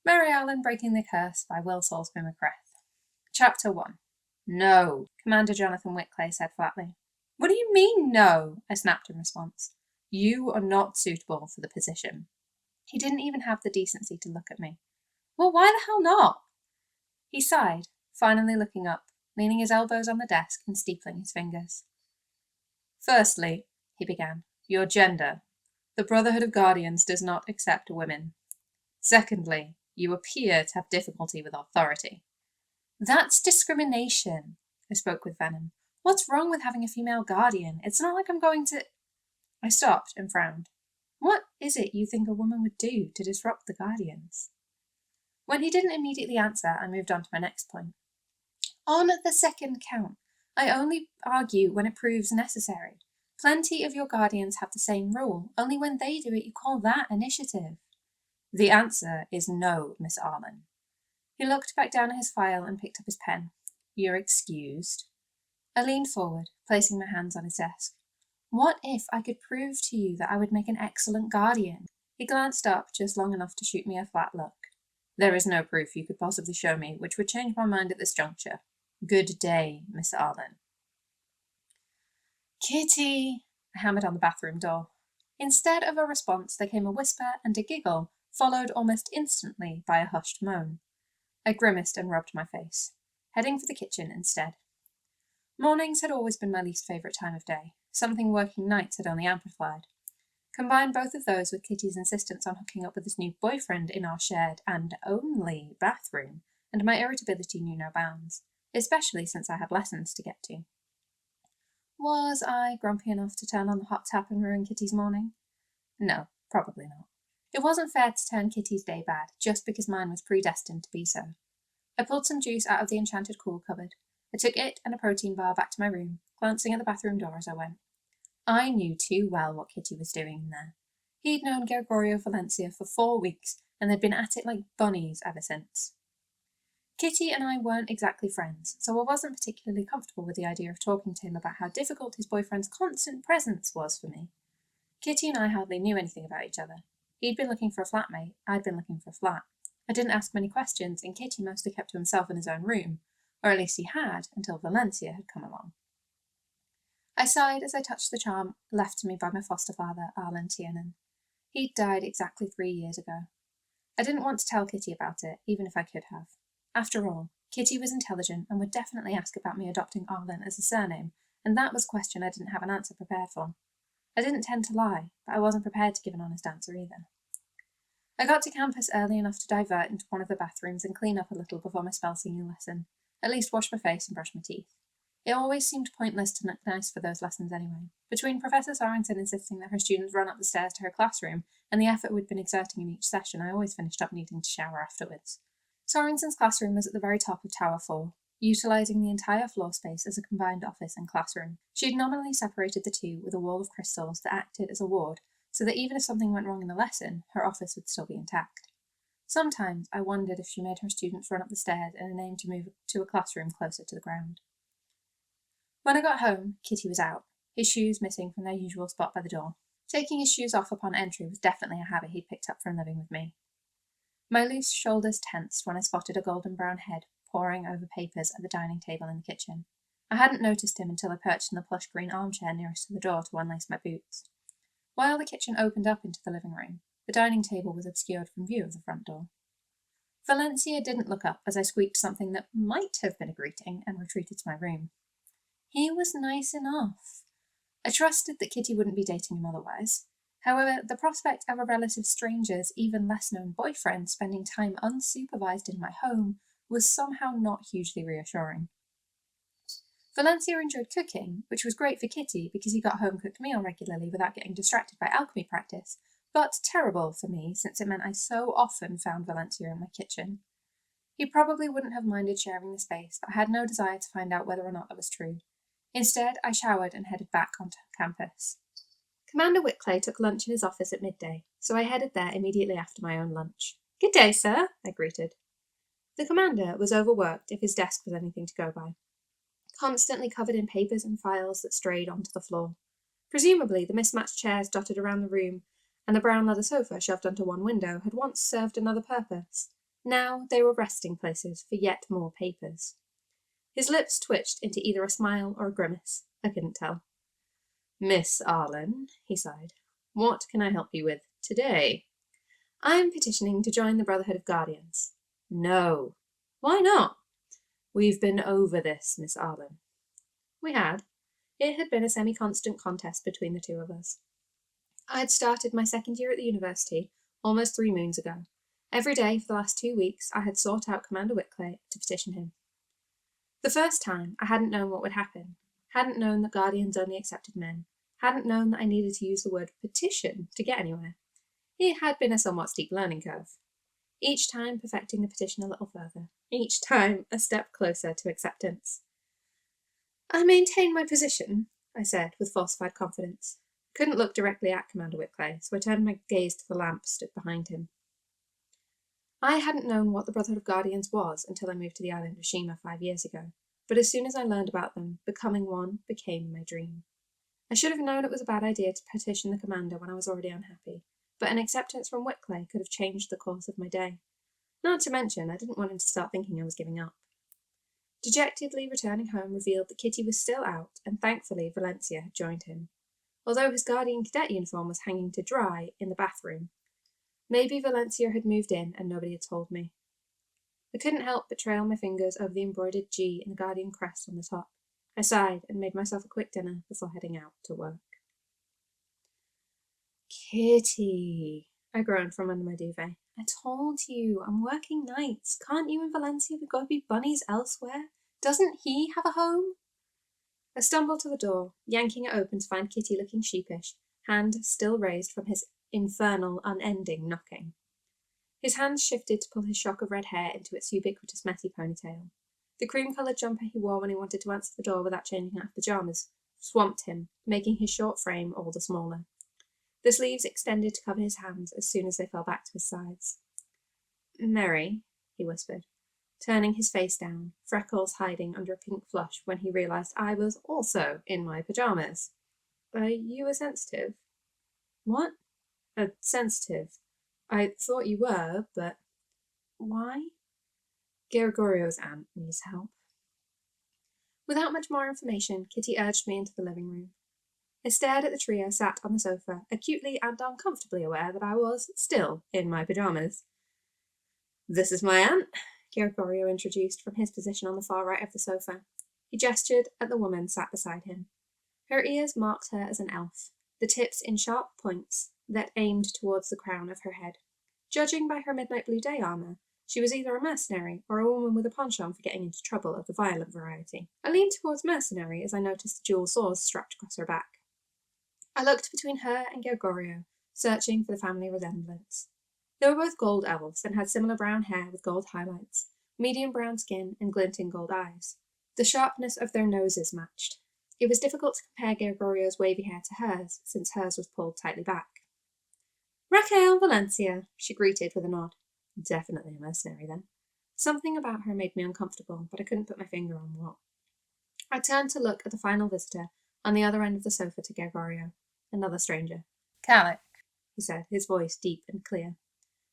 Mary Arlan breaking the curse by Will Salisbury McCrath. Chapter 1. No, Commander Jonathan Whitclay said flatly. What do you mean, no? I snapped in response. You are not suitable for the position. He didn't even have the decency to look at me. Well, why the hell not? He sighed, finally looking up, leaning his elbows on the desk and steepling his fingers. Firstly, he began, your gender. The Brotherhood of Guardians does not accept women. Secondly, you appear to have difficulty with authority. That's discrimination, I spoke with venom. What's wrong with having a female guardian? It's not like I'm going to... I stopped and frowned. What is it you think a woman would do to disrupt the Guardians? When he didn't immediately answer, I moved on to my next point. On the second count, I only argue when it proves necessary. Plenty of your Guardians have the same rule, only when they do it you call that initiative. The answer is no, Miss Arlan. He looked back down at his file and picked up his pen. You're excused. I leaned forward, placing my hands on his desk. What if I could prove to you that I would make an excellent guardian? He glanced up just long enough to shoot me a flat look. There is no proof you could possibly show me which would change my mind at this juncture. Good day, Miss Arlan. Kitty! I hammered on the bathroom door. Instead of a response, there came a whisper and a giggle, followed almost instantly by a hushed moan. I grimaced and rubbed my face, heading for the kitchen instead. Mornings had always been my least favourite time of day, something working nights had only amplified. Combine both of those with Kitty's insistence on hooking up with his new boyfriend in our shared and only bathroom, and my irritability knew no bounds, especially since I had lessons to get to. Was I grumpy enough to turn on the hot tap and ruin Kitty's morning? No, probably not. It wasn't fair to turn Kitty's day bad, just because mine was predestined to be so. I pulled some juice out of the enchanted cool cupboard. I took it and a protein bar back to my room, glancing at the bathroom door as I went. I knew too well what Kitty was doing in there. He'd known Gregorio Valencia for 4 weeks, and they'd been at it like bunnies ever since. Kitty and I weren't exactly friends, so I wasn't particularly comfortable with the idea of talking to him about how difficult his boyfriend's constant presence was for me. Kitty and I hardly knew anything about each other. He'd been looking for a flatmate, I'd been looking for a flat. I didn't ask many questions, and Kitty mostly kept to himself in his own room, or at least he had, until Valencia had come along. I sighed as I touched the charm left to me by my foster father, Arlan. He'd died exactly 3 years ago. I didn't want to tell Kitty about it, even if I could have. After all, Kitty was intelligent and would definitely ask about me adopting Arlan as a surname, and that was a question I didn't have an answer prepared for. I didn't tend to lie, but I wasn't prepared to give an honest answer either. I got to campus early enough to divert into one of the bathrooms and clean up a little before my spell singing lesson, at least wash my face and brush my teeth. It always seemed pointless to look nice for those lessons anyway. Between Professor Sorensen insisting that her students run up the stairs to her classroom and the effort we'd been exerting in each session, I always finished up needing to shower afterwards. Sorensen's classroom was at the very top of Tower 4, utilising the entire floor space as a combined office and classroom. She had nominally separated the two with a wall of crystals that acted as a ward, so that even if something went wrong in the lesson, her office would still be intact. Sometimes I wondered if she made her students run up the stairs in an aim to move to a classroom closer to the ground. When I got home, Kitty was out, his shoes missing from their usual spot by the door. Taking his shoes off upon entry was definitely a habit he'd picked up from living with me. My loose shoulders tensed when I spotted a golden brown head poring over papers at the dining table in the kitchen. I hadn't noticed him until I perched in the plush green armchair nearest to the door to unlace my boots. While the kitchen opened up into the living room, the dining table was obscured from view of the front door. Valencia didn't look up as I squeaked something that might have been a greeting and retreated to my room. He was nice enough. I trusted that Kitty wouldn't be dating him otherwise. However, the prospect of a relative stranger's even less known boyfriend spending time unsupervised in my home was somehow not hugely reassuring. Valencia enjoyed cooking, which was great for Kitty because he got home-cooked meal regularly without getting distracted by alchemy practice, but terrible for me since it meant I so often found Valencia in my kitchen. He probably wouldn't have minded sharing the space, but I had no desire to find out whether or not that was true. Instead, I showered and headed back onto campus. Commander Whitclay took lunch in his office at midday, so I headed there immediately after my own lunch. "Good day, sir," I greeted. The commander was overworked if his desk was anything to go by, constantly covered in papers and files that strayed onto the floor. Presumably, the mismatched chairs dotted around the room and the brown leather sofa shoved onto one window had once served another purpose. Now they were resting places for yet more papers. His lips twitched into either a smile or a grimace. I couldn't tell. "Miss Arlan," he sighed, "what can I help you with today?" "I'm petitioning to join the Brotherhood of Guardians." "No." "Why not?" "We've been over this, Miss Arlan." We had. It had been a semi-constant contest between the two of us. I'd started my second year at the university almost 3 moons ago. Every day for the last 2 weeks I had sought out Commander Whitclay to petition him. The first time, I hadn't known what would happen, hadn't known that Guardians only accepted men, hadn't known that I needed to use the word petition to get anywhere. It had been a somewhat steep learning curve. Each time perfecting the petition a little further, each time a step closer to acceptance. "I maintain my position," I said with falsified confidence. Couldn't look directly at Commander Whitclay, so I turned my gaze to the lamp stood behind him. I hadn't known what the Brotherhood of Guardians was until I moved to the island of Shima 5 years ago, but as soon as I learned about them, becoming one became my dream. I should have known it was a bad idea to petition the commander when I was already unhappy, but an acceptance from Whitclay could have changed the course of my day. Not to mention, I didn't want him to start thinking I was giving up. Dejectedly returning home revealed that Kitty was still out, and thankfully Valencia had joined him, although his Guardian cadet uniform was hanging to dry in the bathroom. Maybe Valencia had moved in and nobody had told me. I couldn't help but trail my fingers over the embroidered G and the Guardian crest on the top. I sighed and made myself a quick dinner before heading out to work. "Kitty," I groaned from under my duvet. "I told you, I'm working nights. Can't you and Valencia go be bunnies elsewhere? Doesn't he have a home?" I stumbled to the door, yanking it open to find Kitty looking sheepish, hand still raised from his infernal, unending knocking. His hands shifted to pull his shock of red hair into its ubiquitous messy ponytail. The cream-coloured jumper he wore when he wanted to answer the door without changing out of pyjamas swamped him, making his short frame all the smaller. The sleeves extended to cover his hands as soon as they fell back to his sides. "Mary," he whispered, turning his face down, freckles hiding under a pink flush when he realised I was also in my pyjamas. "Are you a sensitive?" "What?" "A sensitive. I thought you were, but—" "Why?" "Gregorio's aunt needs help." Without much more information, Kitty urged me into the living room. I stared at the trio sat on the sofa, acutely and uncomfortably aware that I was still in my pyjamas. "This is my aunt," Gregorio introduced from his position on the far right of the sofa. He gestured at the woman sat beside him. Her ears marked her as an elf, the tips in sharp points that aimed towards the crown of her head. Judging by her midnight blue day armour, she was either a mercenary or a woman with a penchant for getting into trouble of the violent variety. I leaned towards mercenary as I noticed the dual swords strapped across her back. I looked between her and Gregorio, searching for the family resemblance. They were both gold elves and had similar brown hair with gold highlights, medium brown skin, and glinting gold eyes. The sharpness of their noses matched. It was difficult to compare Gregorio's wavy hair to hers, since hers was pulled tightly back. "Raquel Valencia," she greeted with a nod. Definitely a mercenary, then. Something about her made me uncomfortable, but I couldn't put my finger on what. I turned to look at the final visitor on the other end of the sofa to Gregorio. Another stranger. "Calic," he said, his voice deep and clear.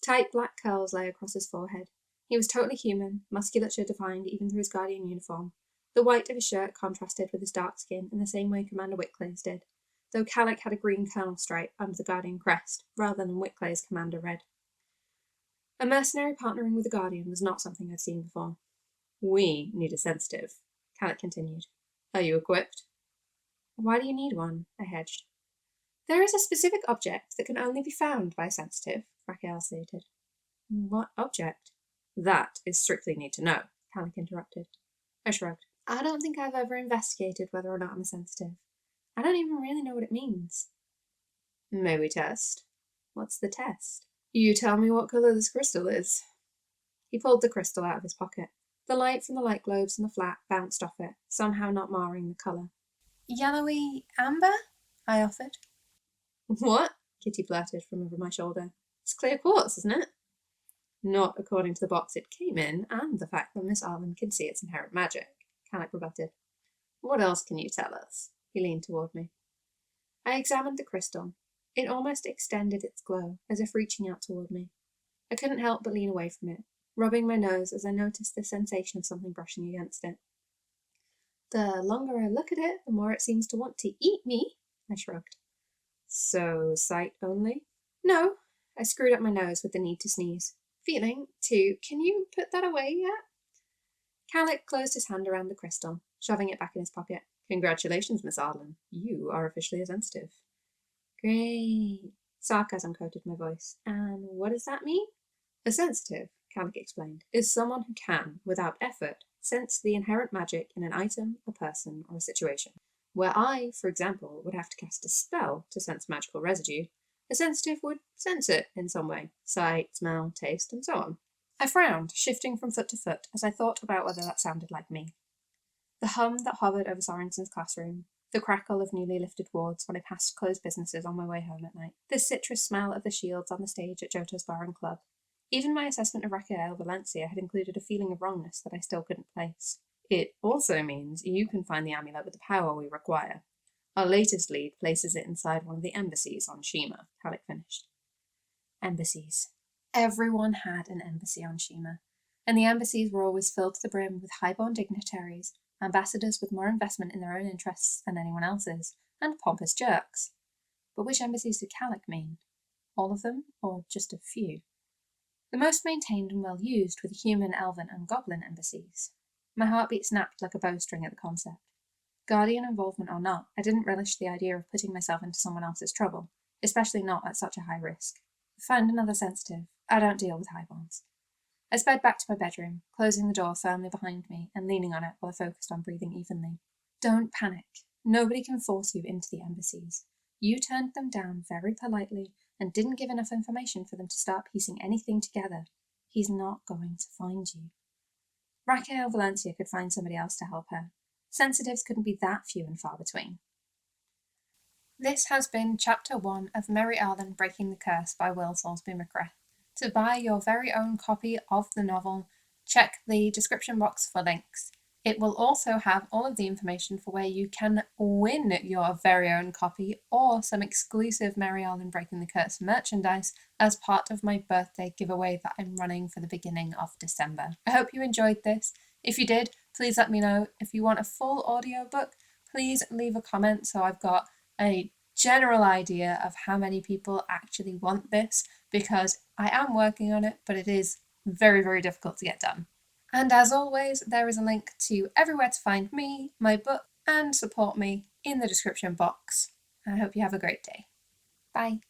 Tight black curls lay across his forehead. He was totally human, musculature defined even through his Guardian uniform. The white of his shirt contrasted with his dark skin in the same way Commander Whitclay's did, though Calic had a green colonel stripe under the Guardian crest, rather than Whitclay's commander red. A mercenary partnering with a Guardian was not something I'd seen before. "We need a sensitive," Calic continued. "Are you equipped?" "Why do you need one?" I hedged. "There is a specific object that can only be found by a sensitive," Raquel stated. "What object?" "That is strictly need to know," Calic interrupted. I shrugged. "I don't think I've ever investigated whether or not I'm a sensitive. I don't even really know what it means." "May we test?" "What's the test?" "You tell me what colour this crystal is." He pulled the crystal out of his pocket. The light from the light globes on the flat bounced off it, somehow not marring the colour. "Yellowy amber?" I offered. "What?" Kitty blurted from over my shoulder. "It's clear quartz, isn't it?" "Not according to the box it came in, and the fact that Miss Arlan can see its inherent magic," Calic rebutted. "What else can you tell us?" He leaned toward me. I examined the crystal. It almost extended its glow, as if reaching out toward me. I couldn't help but lean away from it. rubbing my nose as I noticed the sensation of something brushing against it. The longer I look at it, the more it seems to want to eat me, I shrugged. So, sight only? No, I screwed up my nose with the need to sneeze. Feeling, too. Can you put that away yet? Calic closed his hand around the crystal, shoving it back in his pocket. Congratulations, Miss Arlan. You are officially a sensitive. Great. Sarcasm coated my voice. And what does that mean? A sensitive, Calic explained, is someone who can, without effort, sense the inherent magic in an item, a person, or a situation. Where I, for example, would have to cast a spell to sense magical residue, a sensitive would sense it in some way, sight, smell, taste, and so on. I frowned, shifting from foot to foot, as I thought about whether that sounded like me. The hum that hovered over Sorensen's classroom, the crackle of newly lifted wards when I passed closed businesses on my way home at night, the citrus smell of the shields on the stage at Johto's Bar and Club. Even my assessment of Raquel Valencia had included a feeling of wrongness that I still couldn't place. It also means you can find the amulet with the power we require. Our latest lead places it inside one of the embassies on Shima, Calic finished. Embassies. Everyone had an embassy on Shima, and the embassies were always filled to the brim with high-born dignitaries, ambassadors with more investment in their own interests than anyone else's, and pompous jerks. But which embassies did Calic mean? All of them, or just a few? The most maintained and well-used were the human, elven, and goblin embassies. My heartbeat snapped like a bowstring at the concept. Guardian involvement or not, I didn't relish the idea of putting myself into someone else's trouble, especially not at such a high risk. Find another sensitive. I don't deal with highborns. I sped back to my bedroom, closing the door firmly behind me and leaning on it while I focused on breathing evenly. Don't panic. Nobody can force you into the embassies. You turned them down very politely and didn't give enough information for them to start piecing anything together. He's not going to find you. Raquel Valencia could find somebody else to help her. Sensitives couldn't be that few and far between. This has been Chapter 1 of Merry Arlan Breaking the Curse by Will Salisbury MacGrath. To buy your very own copy of the novel, check the description box for links. It will also have all of the information for where you can win your very own copy or some exclusive Merry Arlan Breaking the Curse merchandise as part of my birthday giveaway that I'm running for the beginning of December. I hope you enjoyed this. If you did, please let me know. If you want a full audiobook, please leave a comment so I've got a general idea of how many people actually want this, because I am working on it, but it is very, very difficult to get done. And as always, there is a link to everywhere to find me, my book, and support me in the description box. I hope you have a great day. Bye.